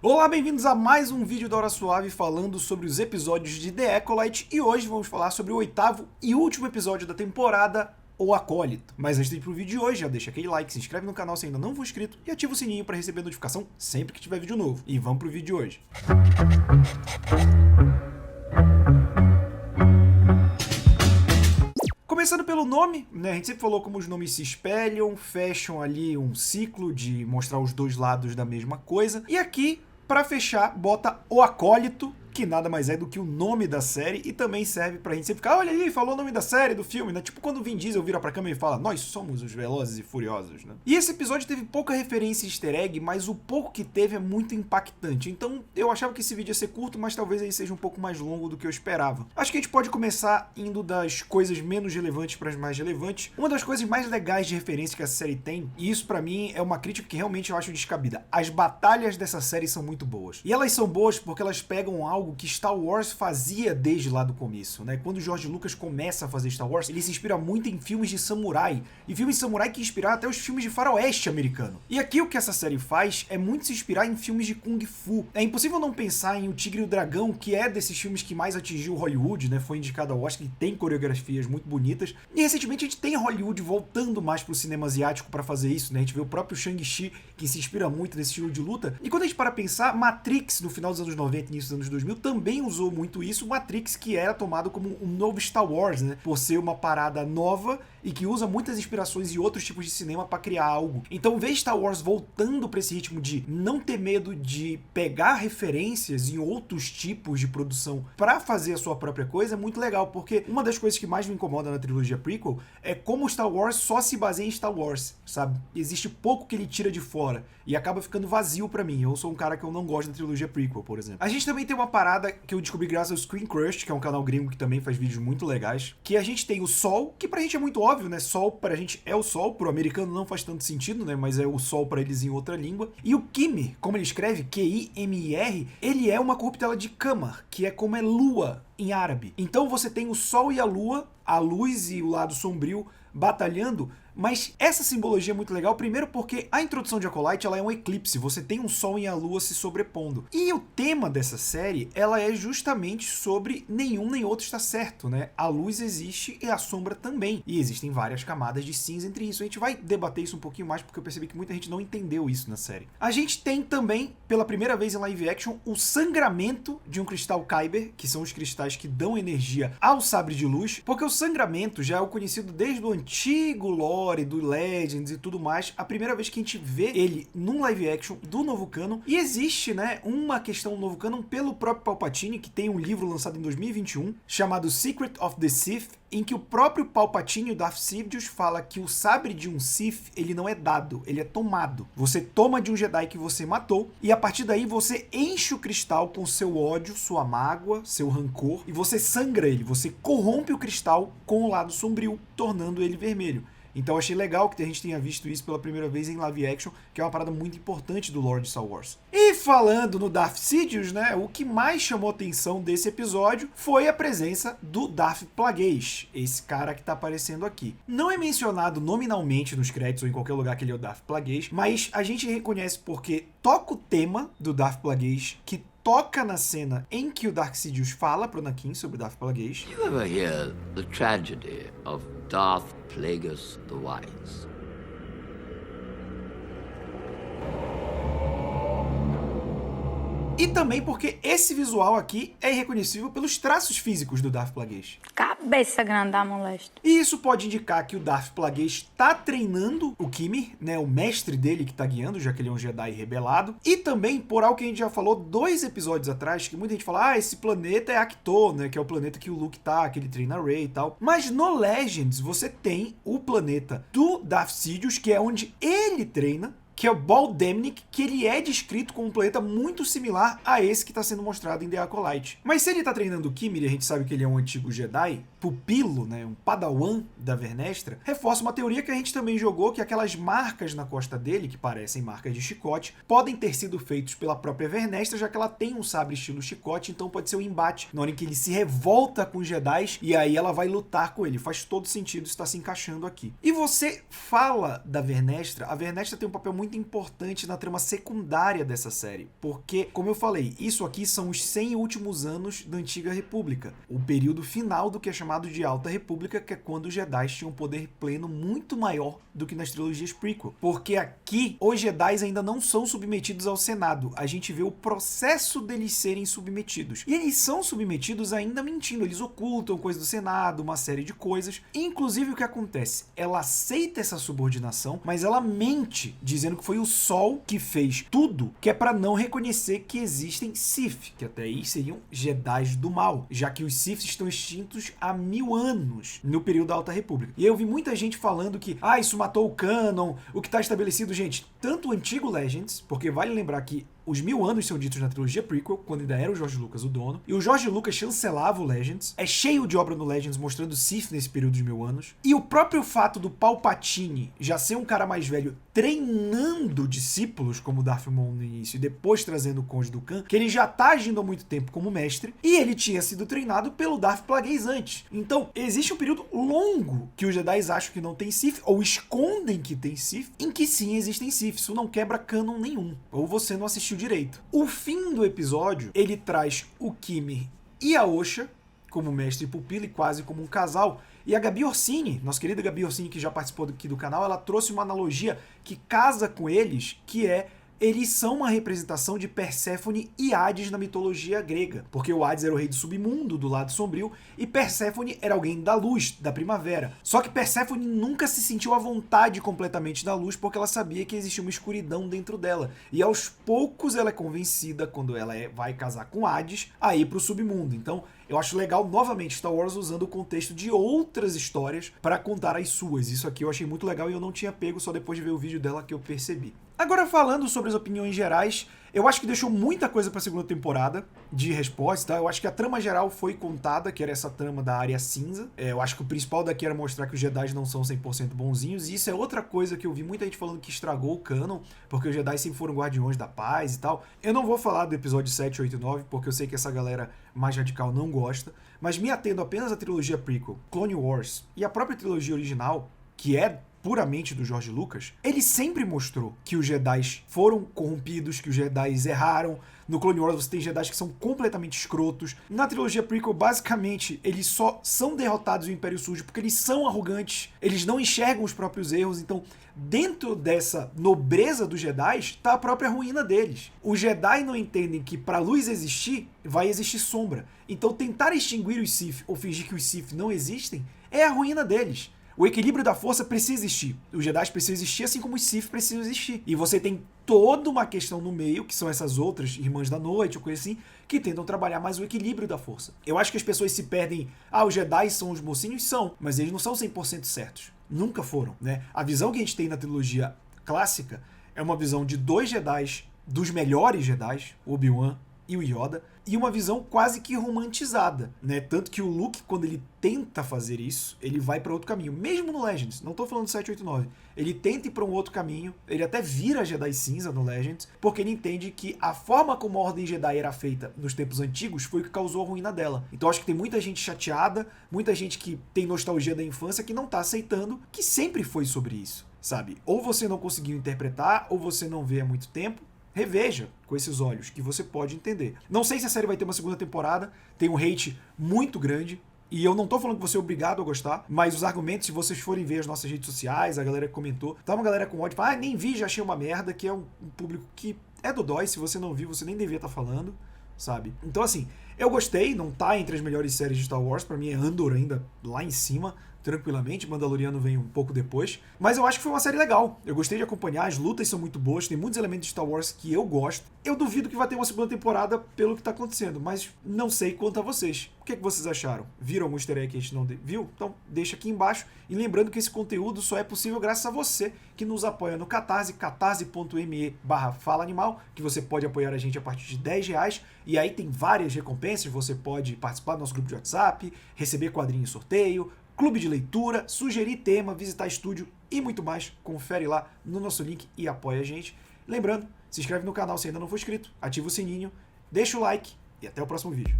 Olá, bem-vindos a mais um vídeo da Hora Suave falando sobre os episódios de The Acolyte e hoje vamos falar sobre o oitavo e último episódio da temporada, O Acólito. Mas antes de ir pro vídeo de hoje, já deixa aquele like, se inscreve no canal se ainda não for inscrito e ativa o sininho para receber notificação sempre que tiver vídeo novo. E vamos pro vídeo de hoje. Começando pelo nome, né? A gente sempre falou como os nomes se espelham, fecham ali um ciclo de mostrar os dois lados da mesma coisa. E aqui, pra fechar, bota O Acólito, que nada mais é do que o nome da série, e também serve pra gente sempre ficar, olha aí, falou o nome da série, do filme, né? Tipo quando o Vin Diesel vira pra câmera e fala, nós somos os Velozes e Furiosos, né? E esse episódio teve pouca referência e easter egg, mas o pouco que teve é muito impactante. Então eu achava que esse vídeo ia ser curto, mas talvez ele seja um pouco mais longo do que eu esperava. Acho que a gente pode começar indo das coisas menos relevantes para as mais relevantes. Uma das coisas mais legais de referência que essa série tem, e isso pra mim é uma crítica que realmente eu acho descabida, as batalhas dessa série são muito boas. E elas são boas porque elas pegam algo que Star Wars fazia desde lá do começo, né? Quando o George Lucas começa a fazer Star Wars, ele se inspira muito em filmes de samurai, e filmes de samurai que inspiraram até os filmes de faroeste americano. E aqui o que essa série faz é muito se inspirar em filmes de Kung Fu. É impossível não pensar em O Tigre e o Dragão, que é desses filmes que mais atingiu Hollywood, né? Foi indicado ao Oscar e tem coreografias muito bonitas. E recentemente a gente tem Hollywood voltando mais pro cinema asiático para fazer isso, né? A gente vê o próprio Shang-Chi, que se inspira muito nesse estilo de luta. E quando a gente para pensar, Matrix, no final dos anos 90 e início dos anos 2000, também usou muito isso. Matrix, que era tomado como um novo Star Wars, né? Por ser uma parada nova e que usa muitas inspirações e outros tipos de cinema para criar algo. Então ver Star Wars voltando para esse ritmo de não ter medo de pegar referências em outros tipos de produção para fazer a sua própria coisa é muito legal, porque uma das coisas que mais me incomoda na trilogia prequel é como Star Wars só se baseia em Star Wars, sabe? Existe pouco que ele tira de fora e acaba ficando vazio para mim. Eu sou um cara que eu não gosto da trilogia prequel, por exemplo. A gente também tem uma parada que eu descobri graças ao Screen Crush, que é um canal gringo que também faz vídeos muito legais, que a gente tem o Sol, que pra gente é muito óbvio, né? Sol pra gente é o Sol, pro americano não faz tanto sentido, né? Mas é o Sol pra eles em outra língua. E o Kimir, como ele escreve, Q-I-M-I-R, ele é uma corruptela de Qamar, que é como é lua em árabe. Então você tem o Sol e a Lua, a luz e o lado sombrio batalhando, mas essa simbologia é muito legal, primeiro porque a introdução de Acolyte ela é um eclipse, você tem um sol e a lua se sobrepondo. E o tema dessa série, ela é justamente sobre nenhum nem outro está certo, né? A luz existe e a sombra também. E existem várias camadas de cinza entre isso. A gente vai debater isso um pouquinho mais, porque eu percebi que muita gente não entendeu isso na série. A gente tem também, pela primeira vez em live action, o sangramento de um cristal Kyber, que são os cristais que dão energia ao sabre de luz, porque o sangramento já é o conhecido desde o antigo lore, do Legends e tudo mais, a primeira vez que a gente vê ele num live action do novo canon, e existe, né, uma questão do novo canon pelo próprio Palpatine, que tem um livro lançado em 2021, chamado Secret of the Sith, em que o próprio Palpatine, o Darth Sidious, fala que o sabre de um Sith, ele não é dado, ele é tomado. Você toma de um Jedi que você matou, e a partir daí você enche o cristal com seu ódio, sua mágoa, seu rancor, e você sangra ele, você corrompe o cristal com o lado sombrio, tornando ele vermelho. Então eu achei legal que a gente tenha visto isso pela primeira vez em live action, que é uma parada muito importante do lore de Star Wars. E falando no Darth Sidious, né, o que mais chamou atenção desse episódio foi a presença do Darth Plagueis, esse cara que tá aparecendo aqui. Não é mencionado nominalmente nos créditos ou em qualquer lugar que ele é o Darth Plagueis, mas a gente reconhece porque toca o tema do Darth Plagueis, que toca na cena em que o Darth Sidious fala pro Anakin sobre o Darth Plagueis. You ever hear the tragedy of Darth Plagueis the Wise? E também porque esse visual aqui é irreconhecível pelos traços físicos do Darth Plagueis. Cabeça grande da molesta. E isso pode indicar que o Darth Plagueis está treinando o Kimir, né, o mestre dele que está guiando, já que ele é um Jedi rebelado. E também por algo que a gente já falou 2 episódios atrás, que muita gente fala, ah, esse planeta é Acto, né, que é o planeta que o Luke tá, que ele treina a Rey e tal. Mas no Legends você tem o planeta do Darth Sidious, que é onde ele treina, que é o Baldemnik, que ele é descrito como um planeta muito similar a esse que está sendo mostrado em The Acolyte. Mas se ele está treinando o Kimir, e a gente sabe que ele é um antigo Jedi, pupilo, né, um padawan da Vernestra, reforça uma teoria que a gente também jogou, que aquelas marcas na costa dele, que parecem marcas de chicote, podem ter sido feitos pela própria Vernestra, já que ela tem um sabre estilo chicote, então pode ser um embate, na hora em que ele se revolta com os Jedi, e aí ela vai lutar com ele. Faz todo sentido, isso está se encaixando aqui. E você fala da Vernestra, a Vernestra tem um papel muito muito importante na trama secundária dessa série, porque, como eu falei, isso aqui são os 100 últimos anos da Antiga República, o período final do que é chamado de Alta República, que é quando os Jedi tinham um poder pleno muito maior do que nas trilogias prequel, porque aqui os Jedi ainda não são submetidos ao Senado, a gente vê o processo deles serem submetidos, e eles são submetidos ainda mentindo, eles ocultam coisa do Senado, uma série de coisas, inclusive o que acontece, ela aceita essa subordinação, mas ela mente, dizendo que foi o Sol que fez tudo, que é para não reconhecer que existem Sith, que até aí seriam Jedi do mal, já que os Sith estão extintos há 1000 anos, no período da Alta República. E eu vi muita gente falando que, isso matou o canon, o que está estabelecido, gente, tanto o antigo Legends, porque vale lembrar que os 1000 anos são ditos na trilogia prequel, quando ainda era o George Lucas o dono, e o George Lucas chancelava o Legends, é cheio de obra no Legends mostrando Sith nesse período de 1000 anos, e o próprio fato do Palpatine já ser um cara mais velho treinando discípulos, como Darth Maul no início, e depois trazendo o Conde Dooku, que ele já tá agindo há muito tempo como mestre, e ele tinha sido treinado pelo Darth Plagueis antes. Então, existe um período longo que os Jedi acham que não tem Sith, ou escondem que tem Sith, em que sim existem Sith. Isso não quebra canon nenhum, ou você não assistiu direito. O fim do episódio, ele traz o Kimmer e a Osha como mestre e pupila e quase como um casal. E a Gabi Orsini, nossa querida Gabi Orsini, que já participou aqui do canal, ela trouxe uma analogia que casa com eles, que é eles são uma representação de Perséfone e Hades na mitologia grega, porque o Hades era o rei do submundo, do lado sombrio, e Perséfone era alguém da luz, da primavera. Só que Perséfone nunca se sentiu à vontade completamente na luz, porque ela sabia que existia uma escuridão dentro dela. E aos poucos ela é convencida, quando ela vai casar com Hades, a ir pro submundo. Então, eu acho legal, novamente, Star Wars usando o contexto de outras histórias para contar as suas. Isso aqui eu achei muito legal e eu não tinha pego, só depois de ver o vídeo dela que eu percebi. Agora, falando sobre as opiniões gerais, eu acho que deixou muita coisa pra segunda temporada de resposta. Eu acho que a trama geral foi contada, que era essa trama da área cinza. Eu acho que o principal daqui era mostrar que os Jedi não são 100% bonzinhos. E isso é outra coisa que eu vi muita gente falando que estragou o canon, porque os Jedi sempre foram guardiões da paz e tal. Eu não vou falar do episódio 7, 8 e 9, porque eu sei que essa galera mais radical não gosta. Mas me atendo apenas à trilogia prequel, Clone Wars e a própria trilogia original, que é puramente do George Lucas, ele sempre mostrou que os Jedi foram corrompidos, que os Jedi erraram. No Clone Wars você tem Jedi que são completamente escrotos. Na trilogia prequel, basicamente, eles só são derrotados no Império Sujo porque eles são arrogantes, eles não enxergam os próprios erros. Então, dentro dessa nobreza dos Jedi, está a própria ruína deles. Os Jedi não entendem que para a luz existir, vai existir sombra. Então, tentar extinguir os Sith ou fingir que os Sith não existem é a ruína deles. O equilíbrio da força precisa existir. Os Jedi precisam existir, assim como os Sith precisam existir. E você tem toda uma questão no meio, que são essas outras Irmãs da Noite, ou coisa assim, que tentam trabalhar mais o equilíbrio da força. Eu acho que as pessoas se perdem. Os Jedi são os mocinhos? São, mas eles não são 100% certos. Nunca foram, né? A visão que a gente tem na trilogia clássica é uma visão de 2 Jedi, dos melhores Jedi, Obi-Wan e o Yoda, e uma visão quase que romantizada, né? Tanto que o Luke, quando ele tenta fazer isso, ele vai para outro caminho. Mesmo no Legends, não tô falando 7, 8, 9. Ele tenta ir para um outro caminho, ele até vira Jedi cinza no Legends, porque ele entende que a forma como a Ordem Jedi era feita nos tempos antigos foi o que causou a ruína dela. Então acho que tem muita gente chateada, muita gente que tem nostalgia da infância que não tá aceitando que sempre foi sobre isso, sabe? Ou você não conseguiu interpretar, ou você não vê há muito tempo. Reveja com esses olhos, que você pode entender. Não sei se a série vai ter uma segunda temporada, tem um hate muito grande, e eu não tô falando que você é obrigado a gostar, mas os argumentos, se vocês forem ver as nossas redes sociais, a galera que comentou, tá uma galera com ódio, fala, nem vi, já achei uma merda, que é um público que é dodói, se você não viu, você nem devia estar falando, sabe? Então assim, eu gostei, não tá entre as melhores séries de Star Wars, pra mim é Andor ainda lá em cima, tranquilamente, Mandaloriano vem um pouco depois, mas eu acho que foi uma série legal, eu gostei de acompanhar, as lutas são muito boas, tem muitos elementos de Star Wars que eu gosto, eu duvido que vai ter uma segunda temporada pelo que tá acontecendo, mas não sei quanto a vocês. O que vocês acharam? Viram algum easter egg que a gente não viu? Então deixa aqui embaixo, e lembrando que esse conteúdo só é possível graças a você que nos apoia no Catarse, catarse.me/falaanimal, que você pode apoiar a gente a partir de R$10, e aí tem várias recompensas, você pode participar do nosso grupo de WhatsApp, receber quadrinho em sorteio, clube de leitura, sugerir tema, visitar estúdio e muito mais. Confere lá no nosso link e apoia a gente. Lembrando, se inscreve no canal se ainda não for inscrito, ativa o sininho, deixa o like e até o próximo vídeo.